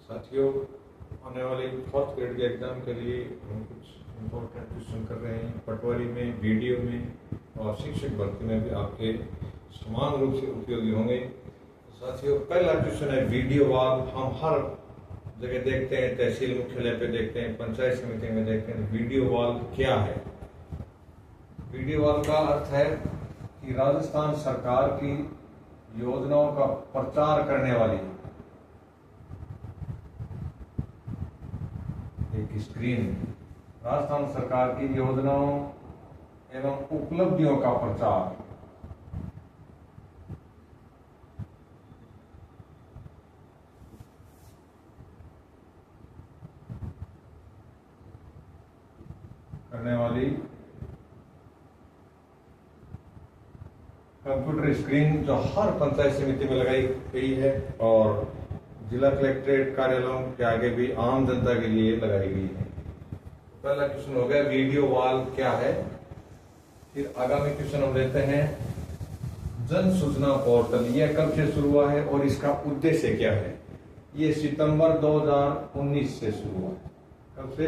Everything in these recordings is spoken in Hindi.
साथियों, आने वाले फोर्थ ग्रेड के एग्जाम के लिए हम कुछ इम्पोर्टेंट क्वेश्चन कर रहे हैं। पटवारी में, वीडियो में और शिक्षक भर्ती में भी आपके समान रूप से उपयोगी होंगे। तो साथियों, पहला क्वेश्चन है वीडियो वॉल। हम हर जगह देखते हैं, तहसील मुख्यालय पे देखते हैं, पंचायत समिति में देखते हैं। वीडियो वॉल क्या है? वीडियो वॉल का अर्थ है कि राजस्थान सरकार की योजनाओं का प्रचार करने वाली एक स्क्रीन। राजस्थान सरकार की योजनाओं एवं उपलब्धियों का प्रचार। करने वाली कंप्यूटर स्क्रीन जो हर पंचायत समिति में लगाई गई है और जिला कलेक्ट्रेट कार्यालयों के आगे भी आम जनता के लिए लगाई गई है। पहला क्वेश्चन हो गया वीडियो वॉल क्या है। फिर आगामी क्वेश्चन हम लेते हैं जन सूचना पोर्टल। यह कब से शुरू हुआ है और इसका उद्देश्य क्या है? ये सितंबर 2019 से शुरू हुआ है। कब से?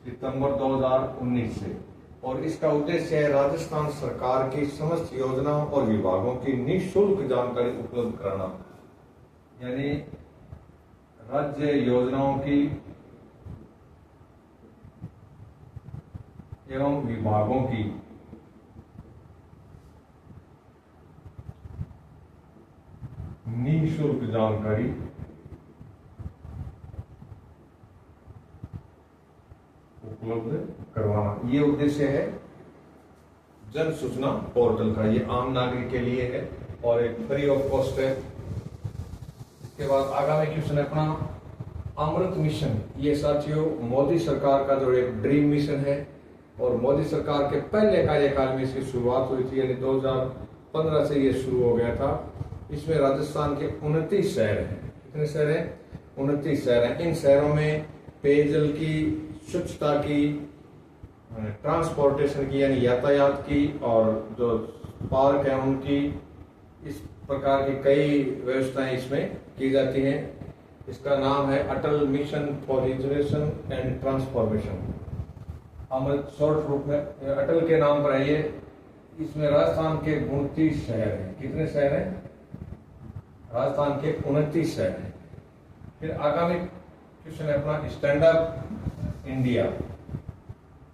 सितंबर 2019 से। और इसका उद्देश्य है राजस्थान सरकार की समस्त योजनाओं और विभागों की निःशुल्क जानकारी उपलब्ध कराना। यानी राज्य योजनाओं की एवं विभागों की निःशुल्क जानकारी उपलब्ध करवाना, ये उद्देश्य है जन सूचना पोर्टल का। ये आम नागरिक के लिए है और एक फ्री ऑफ कॉस्ट है। इसके बाद आगामी क्वेश्चन है अपना अमृत मिशन। ये साथियों मोदी सरकार का जो एक ड्रीम मिशन है और मोदी सरकार के पहले कार्यकाल में इसकी शुरुआत हुई थी, यानी 2015 से ये शुरू हो गया था। इसमें राजस्थान के 29 शहर हैं। कितने शहर हैं? 29 शहर हैं। इन शहरों में पेयजल की, स्वच्छता की, ट्रांसपोर्टेशन की यानी यातायात की और जो पार्क है उनकी, इस प्रकार की कई व्यवस्थाएं इसमें की जाती हैं। इसका नाम है Atal mission for reservation and transformation. Amrut short रूप में अटल के नाम पर है ये। इसमें राजस्थान के 29 शहर हैं। कितने शहर हैं? राजस्थान के 29 शहर हैं। फिर आगामी क्वेश्चन है अपना स्टैंड अप इंडिया।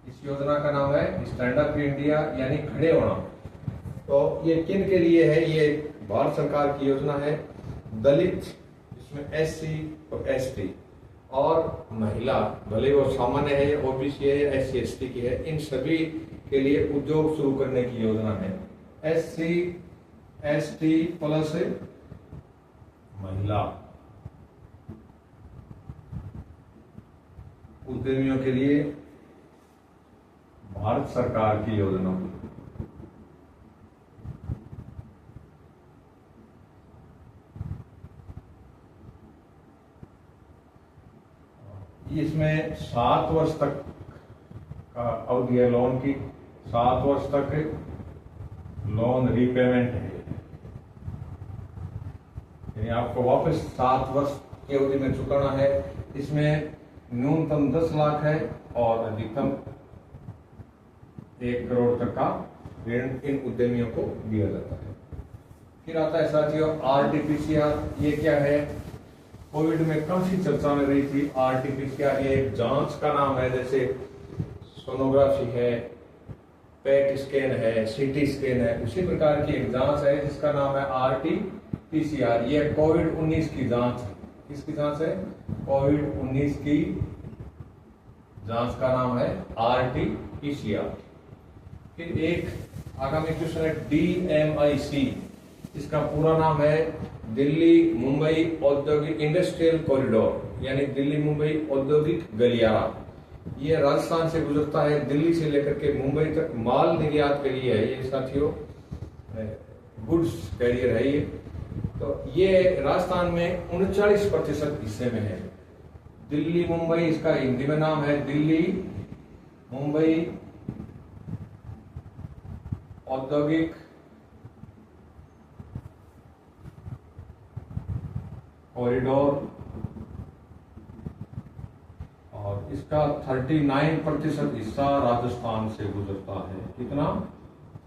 इस योजना का नाम है स्टैंड अप इंडिया यानी खड़े होना। तो ये किन के लिए है? ये भारत सरकार की योजना है। दलित, इसमें SC और ST और महिला, भले वो सामान्य है, OBC है, SC ST की है, इन सभी के लिए उद्योग शुरू करने की योजना है। SC ST प्लस महिला उद्यमियों के लिए भारत सरकार की योजना। इसमें 7 वर्ष तक का अवधि है लोन की। 7 वर्ष तक लोन रीपेमेंट है, यानी आपको वापस 7 वर्ष की अवधि में चुकाना है। इसमें न्यूनतम 10 लाख है और अधिकतम 1 करोड़ तक का ऋण इन उद्यमियों को दिया जाता है। फिर आता है साथियों RT-PCR। ये क्या है? कोविड में काफी चर्चा में रही थी। RT-PCR ये एक जांच का नाम है, जैसे सोनोग्राफी है, पेट स्कैन है, CT स्कैन है, उसी प्रकार की एक जांच है जिसका नाम है RT-PCR। ये कोविड-19 की जांच है। किसकी जांच है? कोविड-19 की जांच का नाम है RT-PCR। फिर एक आगामी क्वेश्चन है DMIC। इसका पूरा नाम है दिल्ली मुंबई औद्योगिक इंडस्ट्रियल कॉरिडोर, यानी दिल्ली मुंबई औद्योगिक गलियारा। ये राजस्थान से गुजरता है, दिल्ली से लेकर के मुंबई तक माल निर्यात के लिए है। ये साथियों गुड्स कैरियर है ये। तो ये राजस्थान में 39% हिस्से में है। दिल्ली मुंबई, इसका हिंदी में नाम है दिल्ली मुंबई औद्योगिक कॉरिडोर इसका 39% हिस्सा राजस्थान से गुजरता है। कितना?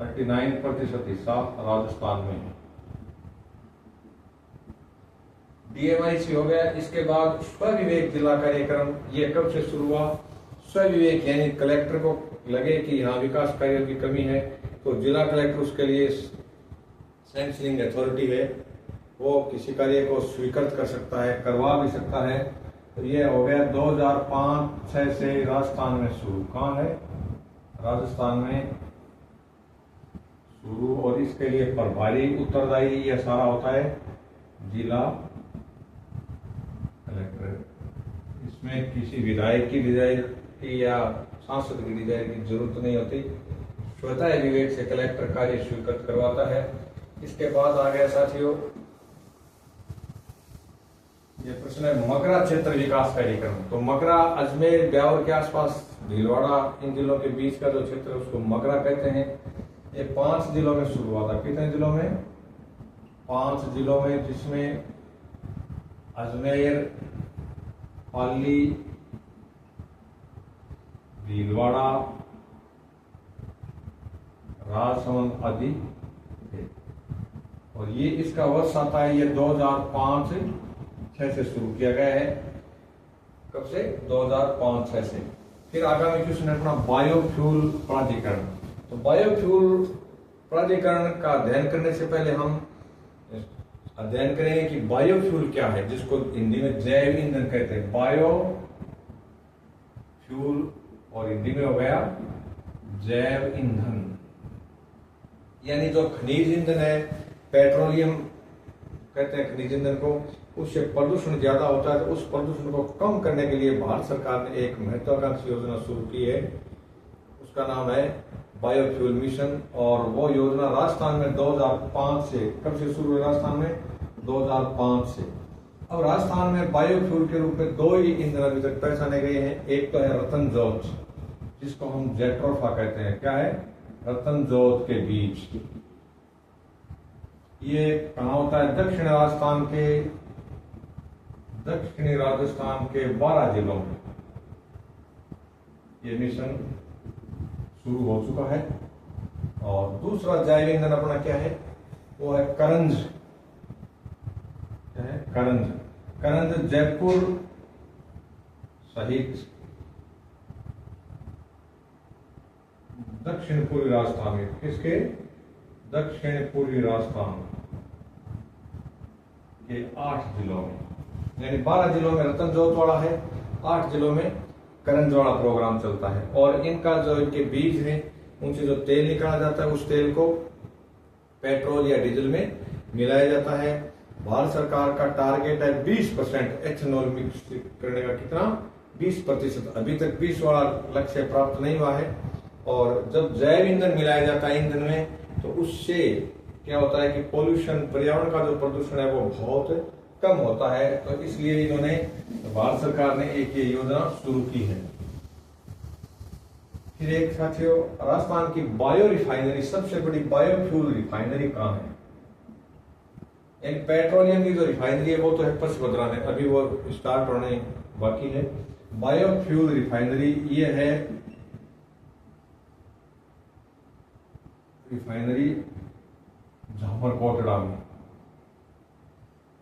39% हिस्सा राजस्थान में है। DMIC हो गया। इसके बाद स्वविवेक जिला कार्यक्रम, ये कब से शुरू हुआ? स्वविवेक यानी कलेक्टर को लगे कि यहाँ विकास कार्यों की कमी है तो जिला कलेक्टर उसके लिए सैंक्शनिंग अथॉरिटी है, वो किसी कार्य को स्वीकृत कर सकता है, करवा भी सकता है। तो ये हो गया 2005-06 से राजस्थान में शुरू। कहाँ है? राजस्थान में शुरू। और इसके लिए प्रभारी उत्तरदायी यह सारा होता है जिला कलेक्टर। इसमें किसी विधायक की या सांसद की डिजाइन की जरूरत नहीं होती, स्वतः विवेक से कलेक्टर कार्य स्वीकृत करवाता है। इसके बाद आ गया साथियों ये प्रश्न है मगरा क्षेत्र विकास कार्यक्रम। तो मगरा अजमेर ब्यावर के आसपास भीलवाड़ा इन जिलों के बीच का जो क्षेत्र है उसको मगरा कहते हैं। ये 5 जिलों में शुरू हुआ था। कितने जिलों में? 5 जिलों में, जिसमें अजमेर, पाली, भीलवाड़ा, राजसमंद आदि थे। और ये इसका वर्ष आता है ये 2005-06 से शुरू किया गया है। कब से? 2005-06 से। फिर आगामी क्वेश्चन है अपना बायोफ्यूल प्राधिकरण। तो बायोफ्यूल प्राधिकरण का अध्ययन करने से पहले हम अध्ययन करेंगे कि बायोफ्यूल क्या है, जिसको हिंदी में जैव ईंधन कहते हैं। बायोफ्यूल और हिंदी में हो गया जैव ईंधन, यानी जो खनिज ईंधन है, पेट्रोलियम कहते हैं खनिज ईंधन को, उससे प्रदूषण ज्यादा होता है। तो उस प्रदूषण को कम करने के लिए भारत सरकार ने एक महत्वाकांक्षी योजना शुरू की है, उसका नाम है बायोफ्यूल मिशन। और वो योजना राजस्थान में 2005 से, कब से शुरू हुई? राजस्थान में 2005 से। अब राजस्थान में बायोफ्यूल के रूप में 2 ही ईंधन अभी तक पहचाने गए हैं। एक तो है रतन जोत, जिसको हम जेट्रोफा कहते हैं। क्या है? रतन जोत के बीज। ये कहाँ होता है? दक्षिणी राजस्थान के 12 जिलों में ये मिशन शुरू हो चुका है। और दूसरा जैव ईंधन अपना क्या है? वो है करंज। क्या है? करंज। करंज जयपुर सहित दक्षिण पूर्वी राजस्थान में, किसके? दक्षिण पूर्वी राजस्थान के 8 जिलों में, यानी 12 जिलों में रतन जोत वाला है, 8 जिलों में करंज वाला प्रोग्राम चलता है। और इनका जो इनके बीज है, उनसे जो तेल निकाला जाता है, उस तेल को पेट्रोल या डीजल में मिलाया जाता है। भारत सरकार का टारगेट है 20% एथेनॉल मिक्स करने का। कितना? 20%। अभी तक 20 वाला लक्ष्य प्राप्त नहीं हुआ है। और जब जैव ईंधन मिलाया जाता है ईंधन में, तो उससे क्या होता है कि पोल्यूशन, पर्यावरण का जो प्रदूषण है वो बहुत कम होता है। तो इसलिए इन्होंने, भारत सरकार ने एक ये योजना शुरू की है। फिर एक साथियों, राजस्थान की बायो रिफाइनरी, सबसे बड़ी बायोफ्यूल रिफाइनरी कहाँ है? यानी पेट्रोलियम की जो रिफाइनरी है वो तो है पचपदरा में, अभी वो स्टार्ट होने बाकी है। बायोफ्यूल रिफाइनरी ये है रिफाइनरी झामरकोटड़ा में।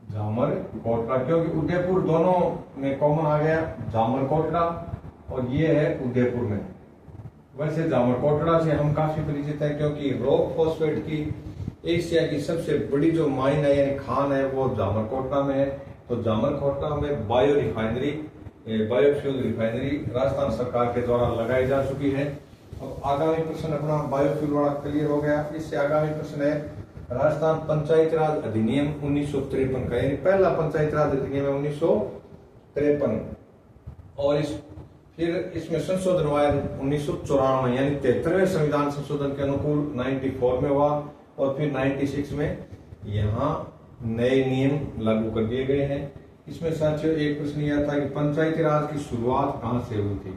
झामरकोटड़ा, क्योंकि उदयपुर दोनों में कॉमन आ गया, झामरकोटड़ा, और ये है उदयपुर में। वैसे झामरकोटड़ा से हम काफी परिचित हैं, क्योंकि रॉक फॉस्फेट की एशिया की सबसे बड़ी जो माइन है यानी खान है वो झामरकोटड़ा में है। तो झामरकोटड़ा में bio refinery, biofuel refinery Rajasthan सरकार के द्वारा लगाई जा चुकी है। अब आगामी प्रश्न अपना बायोफ्यूल वाला क्लियर हो गया। इससे आगामी प्रश्न है राजस्थान पंचायती राज अधिनियम 1953 का, यानी पहला पंचायती राज अधिनियम है 1953। और फिर इसमें संशोधन हुआ 1994, यानी 73वें संविधान संशोधन के अनुकूल 94 में हुआ। और फिर 96 में यहाँ नए नियम लागू कर दिए गए हैं। इसमें साथियों एक प्रश्न यह था कि पंचायती राज की शुरुआत कहाँ से हुई थी?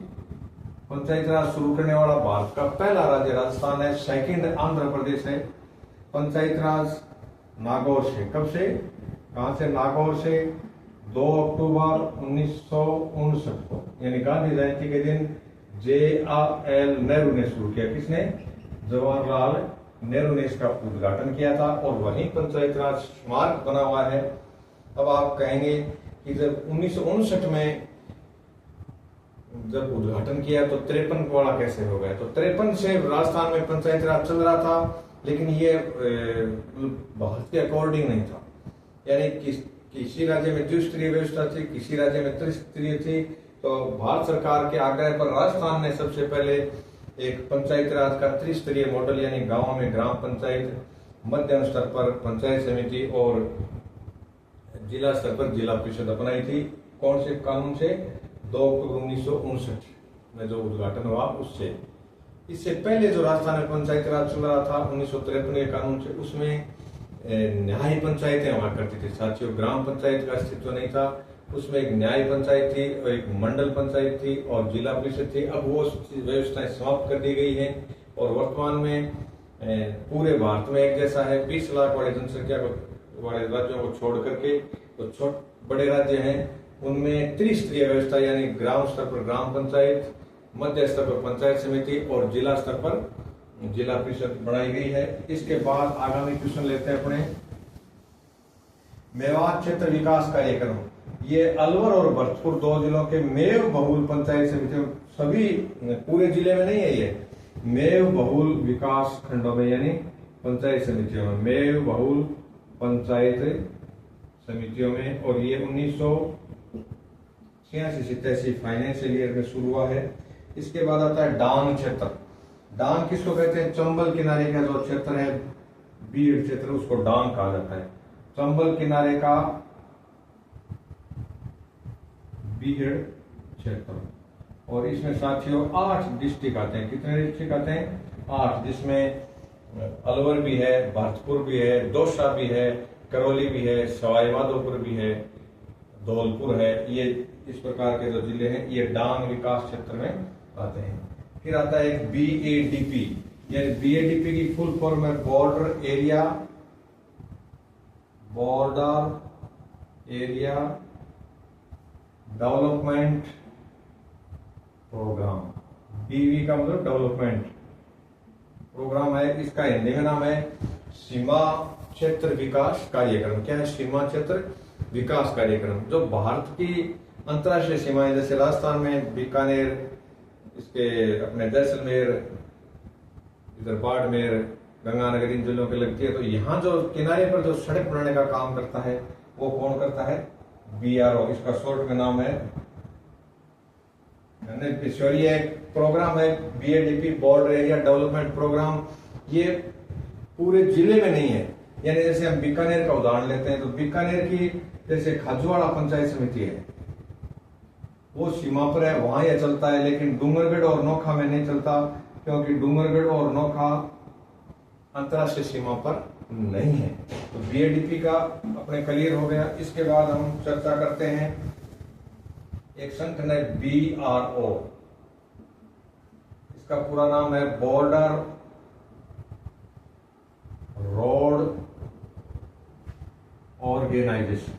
पंचायती राज शुरू करने वाला भारत का पहला राज्य राजस्थान है, सेकंड आंध्र प्रदेश है। पंचायती राज नागौर से, कब से? कहां से? नागौर से 2 अक्टूबर 1959 को, यानी गांधी जयंती के दिन JRL नेहरू ने शुरू किया। किसने? जवाहरलाल नेहरू ने इसका उद्घाटन किया था और वहीं पंचायत राज स्मारक बना हुआ है। अब आप कहेंगे कि जब 1959 में जब उद्घाटन किया तो 53 वाला कैसे हो गया? तो 53 से राजस्थान में पंचायत राज चल रहा था, लेकिन ये भारत के अकॉर्डिंग नहीं था। यानी किसी राज्य में द्विस्तरीय व्यवस्था थी, किसी राज्य में त्रिस्तरीय थी। तो भारत सरकार के आग्रह पर राजस्थान ने सबसे पहले एक पंचायत राज का त्रिस्तरीय मॉडल, यानी गांव में ग्राम पंचायत, मध्यम स्तर पर पंचायत समिति और जिला स्तर पर जिला परिषद अपनाई थी। कौन से कानून से? 2 अक्टूबर 1959 में जो उद्घाटन हुआ उससे। इससे पहले जो राजस्थान में पंचायत राज चल रहा था 1953 के कानून से, उसमें न्याय पंचायतें हुआ करती थी साथियों। ग्राम पंचायत का अस्तित्व नहीं था। उसमें एक न्याय पंचायत थी और एक मंडल पंचायत थी और जिला परिषद थी। अब वो व्यवस्थाएं समाप्त कर दी गई हैं और वर्तमान में पूरे भारत में एक जैसा है। 20 लाख वाली जनसंख्या वाले राज्यों को छोड़ करके तो बड़े राज्य हैं, उनमें त्रिस्तरीय व्यवस्था, यानी ग्राम स्तर पर ग्राम पंचायत, मध्य स्तर पर पंचायत समिति और जिला स्तर पर जिला परिषद बनाई गई है। इसके बाद आगामी क्वेश्चन लेते हैं अपने। मेवात क्षेत्र विकास कार्यक्रम, ये अलवर और भरतपुर 2 जिलों के मेव बहुल पंचायत समितियों, सभी पूरे जिले में नहीं है, ये मेव बहुल विकास खंडों में यानी पंचायत समितियों में, मेव बहुल पंचायत समितियों में। और ये 1986-87 फाइनेंशियल ईयर में शुरू हुआ है। इसके बाद आता है डांग क्षेत्र। डांग किसको कहते हैं? चंबल किनारे का जो क्षेत्र है, बीड़ क्षेत्र, उसको डांग कहा जाता है। चंबल किनारे का बीड़ क्षेत्र। और इसमें साथियों 8 डिस्ट्रिक्ट आते हैं। कितने डिस्ट्रिक्ट आते हैं? 8, जिसमें अलवर भी है, भरतपुर भी है, दौसा भी है, करौली भी है, सवाई माधोपुर भी है, धौलपुर है। ये इस प्रकार के जो जिले हैं ये डांग विकास क्षेत्र में आते हैं। फिर आता है एक BADP, यानी BADP की फुल फॉर्म है border area development program. BV का मतलब डेवलपमेंट प्रोग्राम है। इसका हिंदी में नाम है सीमा क्षेत्र विकास कार्यक्रम। क्या है? सीमा क्षेत्र विकास कार्यक्रम। जो भारत की अंतर्राष्ट्रीय सीमाएं, जैसे राजस्थान में बीकानेर, इसके अपने जैसलमेर, इधर बाड़मेर, गंगानगर, इन जिलों के लगती है। तो यहाँ जो किनारे पर जो सड़क बनाने का काम करता है वो कौन करता है? BRO। इसका शॉर्ट में नाम है ये प्रोग्राम है BADP, border area development program. ये पूरे जिले में नहीं है। यानी जैसे हम बीकानेर का उदाहरण लेते हैं तो बीकानेर की जैसे खाजूवाड़ा पंचायत समिति है, वो सीमा पर है, वहां यह चलता है। लेकिन डूंगरगढ़ और नोखा में नहीं चलता, क्योंकि डूंगरगढ़ और नोखा अंतर्राष्ट्रीय सीमा पर नहीं है। तो BADP का अपने क्लियर हो गया। इसके बाद हम चर्चा करते हैं एक संगठन है BRO। इसका पूरा नाम है border road organisation.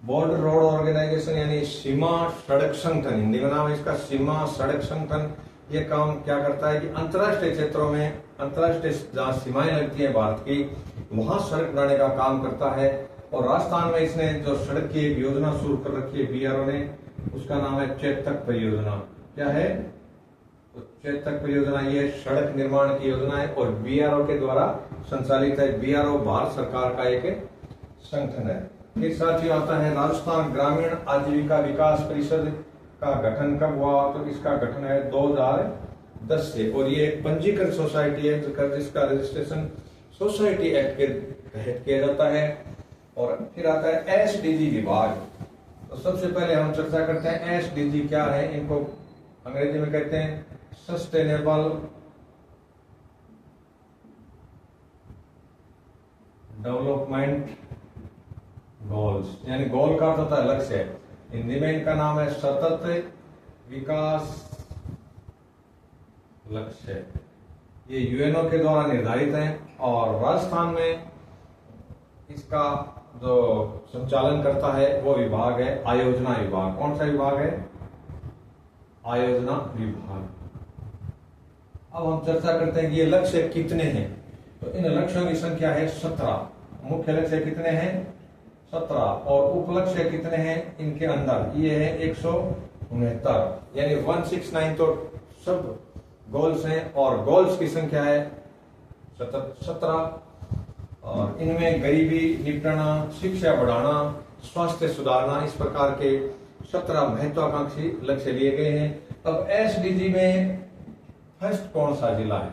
Border road organisation यानी सीमा सड़क संगठन, हिंदी में नाम है इसका सीमा सड़क संगठन। ये काम क्या करता है कि अंतर्राष्ट्रीय क्षेत्रों में, अंतर्राष्ट्रीय जहां सीमाएं लगती हैं भारत की, वहां सड़क बनाने का काम करता है। और राजस्थान में इसने जो सड़क की एक योजना शुरू कर रखी है BRO ने, उसका नाम है चेतक परियोजना। क्या है? तो चेतक परियोजना ये सड़क निर्माण की योजना है और BRO के द्वारा संचालित है। BRO भारत सरकार का एक संगठन है। फिर साथ ही आता है राजस्थान ग्रामीण आजीविका विकास परिषद का गठन कब हुआ? तो इसका गठन है 2010 से। और ये एक पंजीकृत सोसाइटी है जिसका रजिस्ट्रेशन सोसाइटी एक्ट के तहत किया जाता है। और फिर आता है SDG विभाग। तो सबसे पहले हम चर्चा करते हैं SDG क्या है। इनको अंग्रेजी में कहते हैं सस्टेनेबल डेवलपमेंट गोल्स, यानी गोल का अर्थ होता है लक्ष्य। हिंदी में इनका नाम है सतत विकास लक्ष्य। ये UNO के द्वारा निर्धारित है और राजस्थान में इसका जो संचालन करता है वो विभाग है आयोजना विभाग। कौन सा विभाग है? आयोजना विभाग। अब हम चर्चा करते हैं कि ये लक्ष्य कितने हैं। तो इन लक्ष्यों की संख्या है 17। मुख्य लक्ष्य कितने हैं? 17। और उपलक्ष्य कितने हैं इनके अंदर? ये है 169, यानी 169 तो सब गोल्स हैं और गोल्स की संख्या है 17। और इनमें गरीबी निपटाना, शिक्षा बढ़ाना, स्वास्थ्य सुधारना, इस प्रकार के 17 महत्वाकांक्षी लक्ष्य लिए गए हैं। अब एसडीजी में फर्स्ट कौन सा जिला है?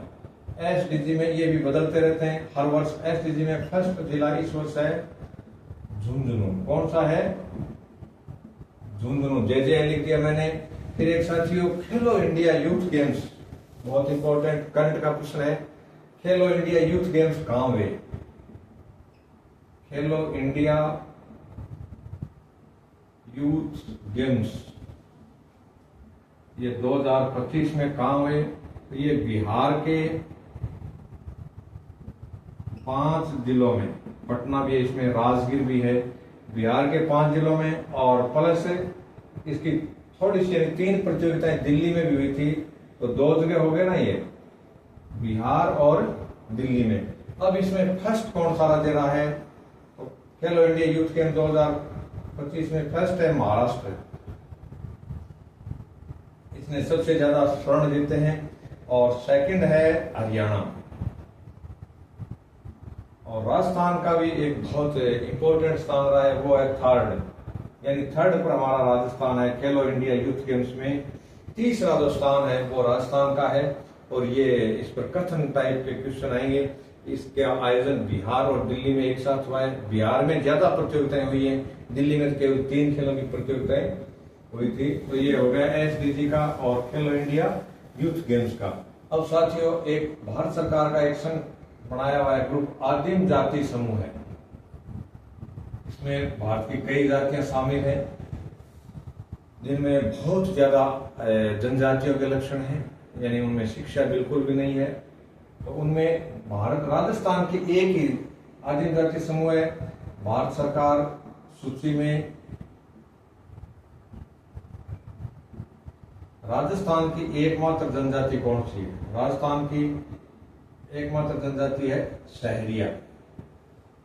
एसडीजी में ये भी बदलते रहते हैं हर वर्ष। एसडीजी में फर्स्ट जिला इस वर्ष है झुंझुनू। कौन सा है? झुंझुनू। जे लिख दिया मैंने। फिर एक साथियों खेलो इंडिया यूथ गेम्स, बहुत इंपॉर्टेंट करंट का प्रश्न है। खेलो इंडिया यूथ गेम्स कहां हुए? खेलो इंडिया यूथ गेम्स ये 2025 में कहां हुए? तो ये बिहार के 5 जिलों में, पटना भी है इसमें, राजगीर भी है, बिहार के 5 जिलों में। और प्लस इसकी थोड़ी सी 3 प्रतियोगिताएं दिल्ली में भी हुई थी, तो 2 जगह हो गए ना ये, बिहार और दिल्ली में। अब इसमें फर्स्ट कौन सा राज्य रहा है? तो खेलो इंडिया यूथ गेम 2025 में फर्स्ट है महाराष्ट्र। इसने सबसे ज्यादा स्वर्ण जीते हैं। और सेकंड है हरियाणा। और राजस्थान का भी एक बहुत इंपॉर्टेंट स्थान रहा है, वो है थर्ड, यानी थर्ड पर हमारा राजस्थान है खेलो इंडिया यूथ गेम्स में। तीसरा जो स्थान है वो राजस्थान का है। और ये इस पर कथन टाइप के क्वेश्चन आएंगे। इसके आयोजन बिहार और दिल्ली में एक साथ हुआ है। बिहार में ज्यादा प्रतियोगिताएं हुई हैं, दिल्ली में केवल 3 खेलों की प्रतियोगिताएं हुई थी। तो ये हो गया एसडीजी का और खेलो इंडिया यूथ गेम्स का। अब साथियों एक भारत सरकार का एक्शन बनाया हुआ है ग्रुप आदिम जाति समूह है। इसमें भारत की कई जातियां शामिल हैं, जिनमें बहुत ज्यादा जनजातियों के लक्षण हैं, यानी उनमें शिक्षा बिल्कुल भी नहीं है। तो उनमें भारत राजस्थान की एक ही आदिम जाति समूह है। भारत सरकार सूची में राजस्थान की एकमात्र जनजाति कौन सी है? राजस्थान की एकमात्र जनजाति है सहरिया।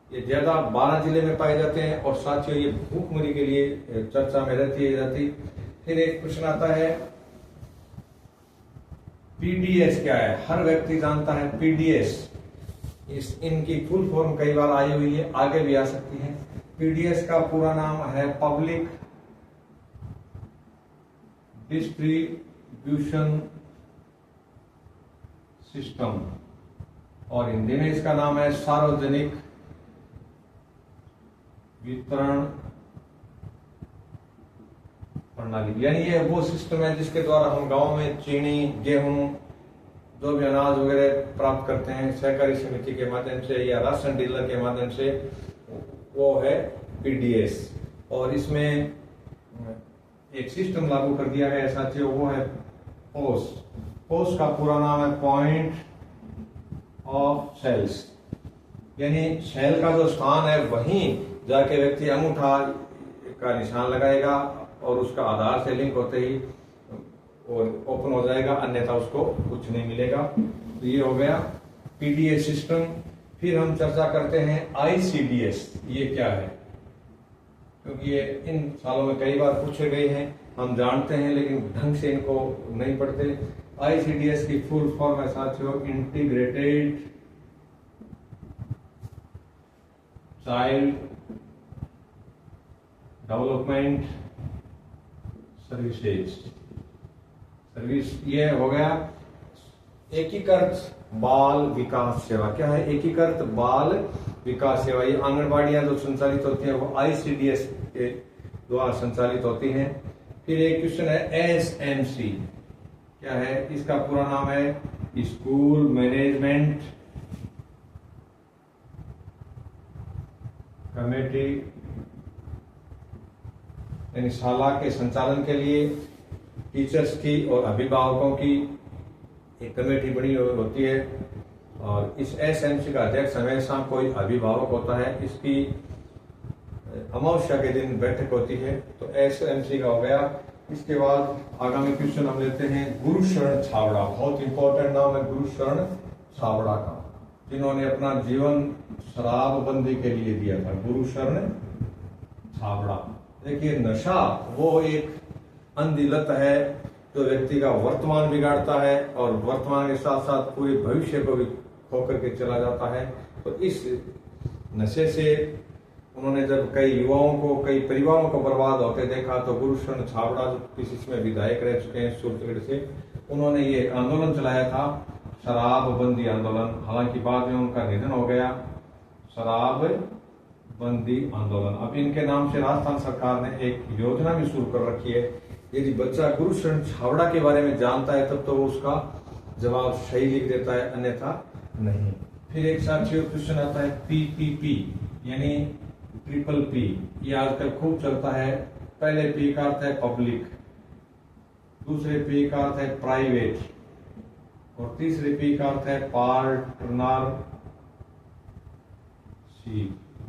ये ज्यादा 12 जिले में पाए जाते हैं। और साथियों ये भूखमरी के लिए चर्चा में रहती है जाति। फिर एक प्रश्न आता है पीडीएस क्या है? हर व्यक्ति जानता है पीडीएस। इनकी फुल फॉर्म कई बार आई हुई है, आगे भी आ सकती है। पीडीएस का पूरा नाम है पब्लिक डिस्ट्रीब्यूशन सिस्टम, और हिंदी में इसका नाम है सार्वजनिक वितरण प्रणाली। यानी ये वो सिस्टम है जिसके द्वारा हम गांव में चीनी, गेहूं, जो भी अनाज वगैरह प्राप्त करते हैं सहकारी समिति के माध्यम से या राशन डीलर के माध्यम से, वो है पीडीएस। और इसमें एक सिस्टम लागू कर दिया गया साथियों, वो है पोस। पोस का पूरा नाम है पॉइंट ऑफ सेल्स, यानी सेल का जो स्थान है वहीं जाके व्यक्ति अंगूठा का निशान लगाएगा और उसका आधार से लिंक होते ही और ओपन हो जाएगा, अन्यथा उसको कुछ नहीं मिलेगा। तो ये हो गया पीडीएस सिस्टम। फिर हम चर्चा करते हैं आईसीडीएस, ये क्या है? क्योंकि ये इन सालों में कई बार पूछे गए हैं, हम जानते हैं लेकिन ढंग से इनको नहीं पढ़ते। आईसीडीएस की फुल फॉर्म है साथियों इंटीग्रेटेड चाइल्ड डेवलपमेंट सर्विस। ये हो गया एकीकृत बाल विकास सेवा। क्या है एकीकृत बाल विकास सेवा? ये आंगनबाड़ियां जो संचालित होती है वो आईसीडीएस के द्वारा संचालित होती हैं। फिर एक क्वेश्चन है एसएमसी क्या है? इसका पूरा नाम है स्कूल मैनेजमेंट कमेटी, यानी शाला के संचालन के लिए टीचर्स की और अभिभावकों की एक कमेटी बनी होती है। और इस एसएमसी का अध्यक्ष हमेशा कोई अभिभावक होता है। इसकी अमावस्या के दिन बैठक होती है। तो SMC का हो गया। इसके बाद आगामी क्वेश्चन हम लेते हैं गुरुशरण छाबड़ा। बहुत इंपॉर्टेंट नाम है गुरुशरण छाबड़ा का, जिन्होंने अपना जीवन शराबबंदी के लिए दिया था। गुरुशरण छाबड़ा। देखिए, नशा वो एक अंधी लत है जो व्यक्ति का वर्तमान बिगाड़ता है और वर्तमान के साथ साथ पूरे भविष्य को भी खो करके चला जाता है। तो इस नशे से उन्होंने जब कई युवाओं को, कई परिवारों को बर्बाद होते देखा, तो गुरुशरण छाबड़ा जो पीसीसी में विधायक रह चुके हैं सूरतगढ़ से, उन्होंने ये आंदोलन चलाया था, शराबबंदी आंदोलन। हालांकि बाद में उनका निधन हो गया। शराबबंदी आंदोलन। अब इनके नाम से राजस्थान सरकार ने एक योजना भी शुरू कर रखी है। यदि बच्चा गुरुशरण छाबड़ा के बारे में जानता है तब तो वो उसका जवाब सही लिख देता है, अन्यथा नहीं। फिर एक साथियों क्वेश्चन आता है PPP यानी ट्रिपल P। ये आजकल खूब चलता है। पहले P का अर्थ है पब्लिक, दूसरे P का अर्थ है प्राइवेट और तीसरे P का अर्थ है पार्टनरशिप।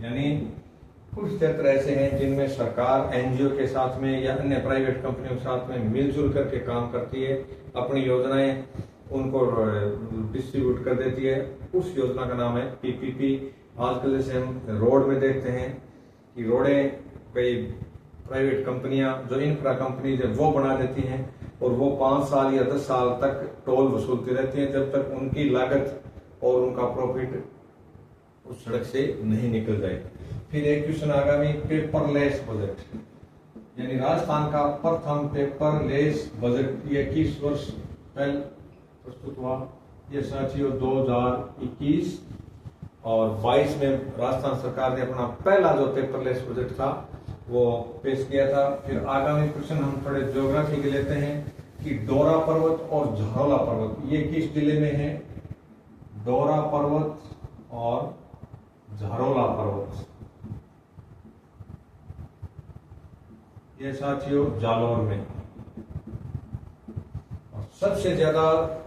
यानी कुछ क्षेत्र ऐसे हैं जिनमें सरकार NGO के साथ में या अन्य प्राइवेट कंपनियों के साथ में मिलजुल करके काम करती है, अपनी योजनाएं उनको डिस्ट्रीब्यूट कर देती है। उस योजना का नाम है PPP। आजकल जैसे हम रोड में देखते हैं कि रोडें कई प्राइवेट कंपनियां, जो इंफ्रा कंपनी है, वो बना देती हैं और वो 5 साल या 10 साल तक टोल वसूलती रहती हैं, जब तक उनकी लागत और उनका प्रॉफिट उस सड़क से नहीं निकल जाए। फिर एक क्वेश्चन आगामी पेपरलेस बजट, यानी राजस्थान का प्रथम पेपरलेस बजट ये किस वर्ष पहले प्रस्तुत हुआ? ये साथियों 2021 और 22 में राजस्थान सरकार ने अपना पहला जो पेपरलेस बजट था वो पेश किया था। फिर आगामी क्वेश्चन हम थोड़े ज्योग्राफी के लेते हैं कि डोरा पर्वत और झारोला पर्वत ये किस जिले में है? डोरा पर्वत और झारोला पर्वत ये साथियों जालौर में। सबसे ज्यादा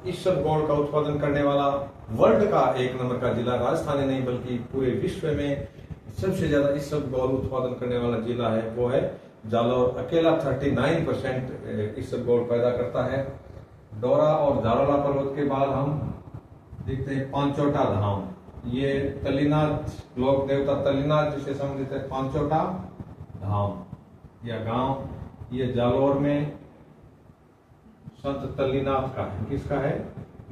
ईसब गौड़ का उत्पादन करने वाला वर्ल्ड का 1 नंबर का जिला राजस्थान ही नहीं बल्कि पूरे विश्व में सबसे ज्यादा ईसब गौड़ उत्पादन करने वाला जिला है वो है जालौर। अकेला 39% ईसब गौड़ पैदा करता है। डोरा और झारोला पर्वत के बाद हम देखते हैं पांचोटा धाम। ये तल्लीनाथ लोक देवता तल्लीनाथ जिसे संबंधित है पांचोटा धाम या गांव। ये जालौर में संत तल्लीनाथ का है। किसका है?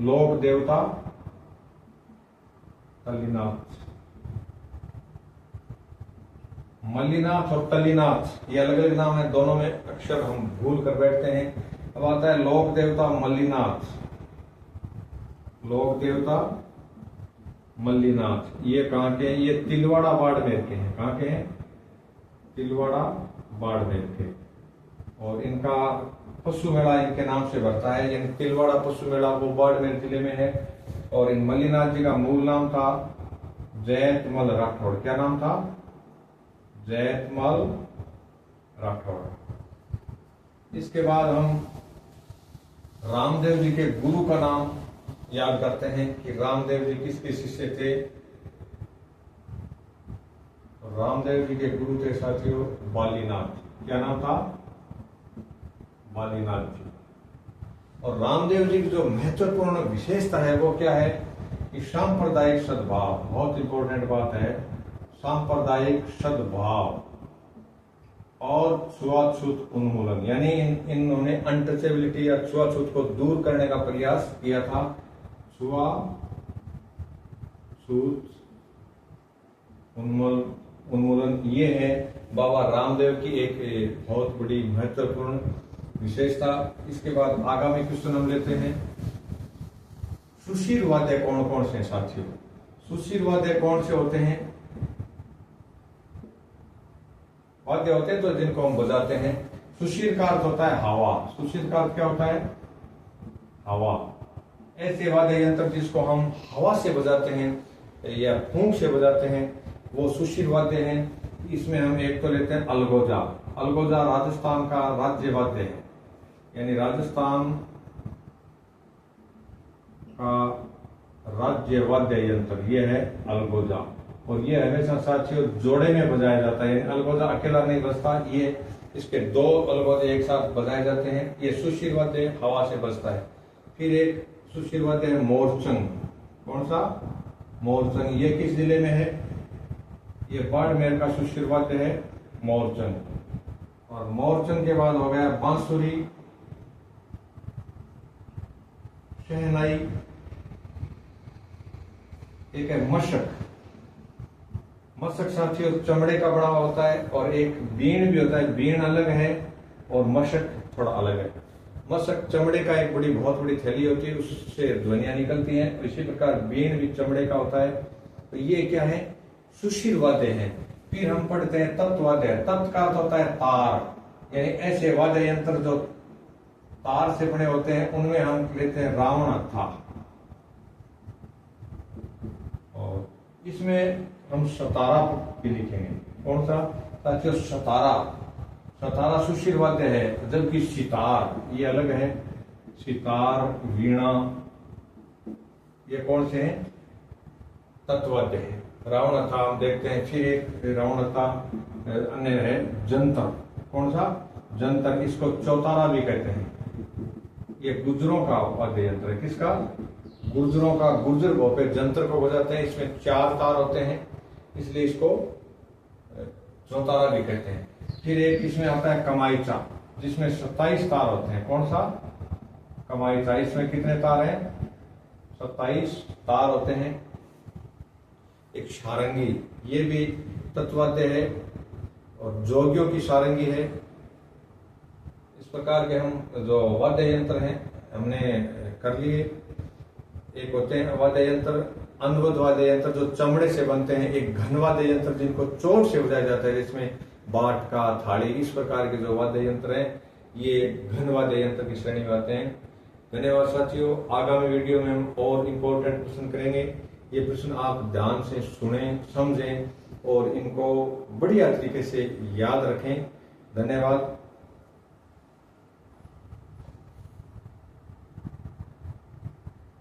लोक देवता तल्लीनाथ। मल्लीनाथ और तल्लीनाथ ये अलग अलग नाम है, दोनों में अक्षर हम भूल कर बैठते हैं। अब आता है लोक देवता मल्लीनाथ। लोक देवता मल्लीनाथ ये कहाँ के हैं? ये तिलवाड़ा बाड़मेर के हैं। कहाँ के हैं? तिलवाड़ा बाड़मेर के। और इनका पशु मेला इनके नाम से भरता है, यानी तिलवाड़ा पशु मेला वो बाड़मेर जिले में है। और इन मल्लीनाथ जी का मूल नाम था जैतमल राठौड़। क्या नाम था? जैतमल राठौड़। इसके बाद हम रामदेव जी के गुरु का नाम याद करते हैं कि रामदेव जी किसके शिष्य थे? रामदेव जी के गुरु थे साथियों बालीनाथ। क्या नाम था? बालीनाथ जी। और रामदेव जी की जो महत्वपूर्ण विशेषता है वो क्या है कि सांप्रदायिक सद्भाव। बहुत इंपॉर्टेंट बात है, सांप्रदायिक सद्भाव और छुआछूत उन्मूलन, यानी इन्होंने अनटचेबिलिटी या छुआछूत को दूर करने का प्रयास किया था। छुआछूत उन्मूलन ये है बाबा रामदेव की एक बहुत बड़ी महत्वपूर्ण विशेषता। इसके बाद आगामी क्वेश्चन हम लेते हैं सुशील वाद्य कौन कौन से साथियों? सुशील वाद्य कौन से होते हैं? वाद्य होते हैं तो जिनको हम बजाते हैं। सुशील का अर्थ होता है हवा। सुशील का अर्थ क्या होता है? हवा। ऐसे वाद्य यंत्र जिसको हम हवा से बजाते हैं या फूंक से बजाते हैं वो सुशील वाद्य हैं। इसमें हम एक तो लेते हैं अलगोजा। अलगोजा राजस्थान का राज्य वाद्य है, यानी राजस्थान का राज्य वाद्य यंत्र ये है अलगोजा। और ये हमेशा साथियों जोड़े में बजाया जाता है, अलगोजा अकेला नहीं बजता, ये इसके दो अलगोजे एक साथ बजाए जाते हैं। ये सुशील वाद्य हवा से बजता है। फिर एक सुशील वाद्य है मोरचंग। कौन सा? मोरचंग। ये किस जिले में है? ये बाड़मेर का सुशील वाद्य है मोरचंग। और मोरचंग के बाद हो गया बांसुरी, शहनाई, एक है मशक। मशक साथियों चमड़े का बड़ा होता है, और एक बीन भी होता है। बीन अलग है और मशक थोड़ा अलग है। मशक चमड़े का एक बहुत बड़ी थैली होती है, उससे ध्वनियां निकलती हैं। इसी प्रकार बीन भी चमड़े का होता है। तो ये क्या है? सुशील वाद्य है। फिर हम पढ़ते हैं तत्वाद्य। तत् का अर्थ होता है तार, यानी ऐसे वाद्य यंत्र जो तार से बने होते हैं, उनमें हम लेते हैं रावण हत्था। और इसमें हम सतारा भी लिखेंगे। कौन सा साथियों? सतारा। सतारा सुशील वाद्य है, जबकि सितार ये अलग है। सितार, वीणा, ये कौन से हैं? तत्वाद्य है। रावण हत्था हम देखते हैं। फिर एक रावण हत्था अन्य है जंतर। कौन सा? जंतर। इसको चौतारा भी कहते हैं। ये गुर्जरों का वाद्य यंत्र है। किसका? गुर्जरों का। गुर्जर भोपे जंतर को बजाते हैं। इसमें 4 तार होते हैं, इसलिए इसको चौतारा भी कहते हैं। फिर एक इसमें आता है कमाईचा, जिसमें 27 तार होते हैं। कौन सा? कमाईचा। इसमें कितने तार हैं? 27 तार होते हैं। एक सारंगी, ये भी तत्वाद्य है और जोगियों की सारंगी है। इस प्रकार के हम जो वाद्य यंत्र हैं हमने कर लिए। एक होते हैं वाद्य यंत्र अनुरोध वाद्य यंत्र जो चमड़े से बनते हैं। एक घन वाद्य यंत्र जिनको चोट से बजाया जाता है, जिसमें बाट का, थाली, इस प्रकार के जो वाद्य यंत्र हैं ये घन वाद्य यंत्र की श्रेणी में आते हैं। धन्यवाद साथियों। आगामी वीडियो में हम और इम्पोर्टेंट प्रश्न करेंगे। ये प्रश्न आप ध्यान से सुनें, समझें और इनको बढ़िया तरीके से याद रखें। धन्यवाद।